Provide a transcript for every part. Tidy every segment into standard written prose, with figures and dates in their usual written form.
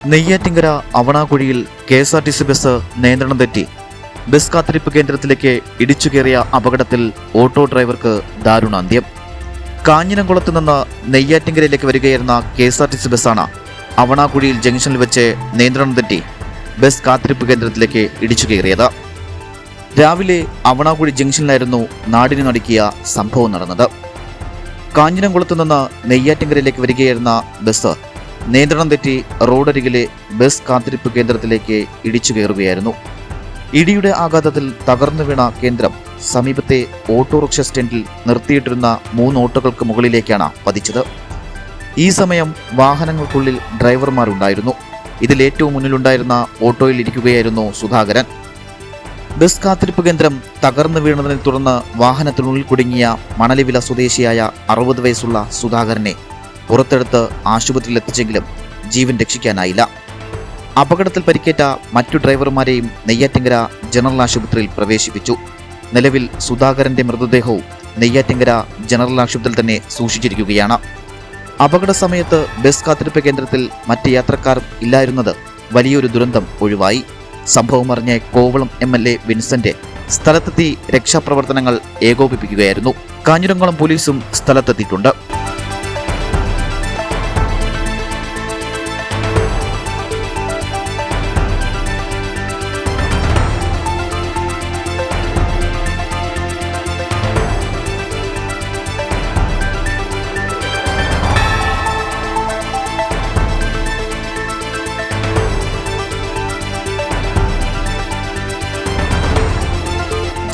Neyyattinkara അവണാകുഴിയിൽ KSRTC bus നിയന്ത്രണം തെറ്റി bus കാത്തിരിപ്പ് കേന്ദ്രത്തിലേക്ക് ഇടിച്ചുകയറിയ അപകടത്തിൽ ഓട്ടോ ഡ്രൈവർക്ക് ദാരുണാന്ത്യം. കാഞ്ഞിരംകുളത്ത് നിന്ന് നെയ്യാറ്റിങ്കരയിലേക്ക് വരികയായിരുന്ന KSRTC ബസ്സാണ് അവണാകുഴിയിൽ ജംഗ്ഷനിൽ വെച്ച് നിയന്ത്രണം തെറ്റി ബസ് കാത്തിരിപ്പ് കേന്ദ്രത്തിലേക്ക് ഇടിച്ചുകയറിയത്. രാവിലെ അവണാകുഴി ജംഗ്ഷനിലായിരുന്നു നാടിന് നടുക്കിയ സംഭവം നടന്നത്. കാഞ്ഞിരംകുളത്ത് നിന്ന് നെയ്യാറ്റിങ്കരയിലേക്ക് വരികയായിരുന്ന ബസ് നിയന്ത്രണം തെറ്റി റോഡരികിലെ ബസ് കാത്തിരിപ്പ് കേന്ദ്രത്തിലേക്ക് ഇടിച്ചു കയറുകയായിരുന്നു. ഇടിയുടെ ആഘാതത്തിൽ തകർന്നു വീണ കേന്ദ്രം സമീപത്തെ ഓട്ടോറിക്ഷ സ്റ്റാൻഡിൽ നിർത്തിയിട്ടിരുന്ന 3 ഓട്ടോകൾക്ക് മുകളിലേക്കാണ് പതിച്ചത്. ഈ സമയം വാഹനങ്ങൾക്കുള്ളിൽ ഡ്രൈവർമാരുണ്ടായിരുന്നു. ഇതിലേറ്റവും മുന്നിലുണ്ടായിരുന്ന ഓട്ടോയിൽ ഇരിക്കുകയായിരുന്നു സുധാകരൻ. ബസ് കാത്തിരിപ്പ് കേന്ദ്രം തകർന്നു വീണതിനെ തുടർന്ന് വാഹനത്തിനുള്ളിൽ കുടുങ്ങിയ മണലിവില സ്വദേശിയായ 60 വയസ്സുള്ള സുധാകരനെ പുറത്തെടുത്ത് ആശുപത്രിയിൽ എത്തിച്ചെങ്കിലും ജീവൻ രക്ഷിക്കാനായില്ല. അപകടത്തിൽ പരിക്കേറ്റ മറ്റു ഡ്രൈവർമാരെയും നെയ്യാറ്റിങ്കര ജനറൽ ആശുപത്രിയിൽ പ്രവേശിപ്പിച്ചു. നിലവിൽ സുധാകരന്റെ മൃതദേഹവും നെയ്യാറ്റിങ്കര ജനറൽ ആശുപത്രിയിൽ തന്നെ സൂക്ഷിച്ചിരിക്കുകയാണ്. അപകട സമയത്ത് ബസ് കാത്തിരിപ്പ് കേന്ദ്രത്തിൽ മറ്റ് യാത്രക്കാർ ഇല്ലായിരുന്നത് വലിയൊരു ദുരന്തം ഒഴിവായി. സംഭവം അറിഞ്ഞ കോവളം MLA വിൻസെന്റ് സ്ഥലത്തെത്തി രക്ഷാപ്രവർത്തനങ്ങൾ ഏകോപിപ്പിക്കുകയായിരുന്നു. കാഞ്ഞിരംകുളം പോലീസും സ്ഥലത്തെത്തിയിട്ടുണ്ട്.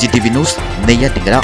GTV news Neyyattinkara.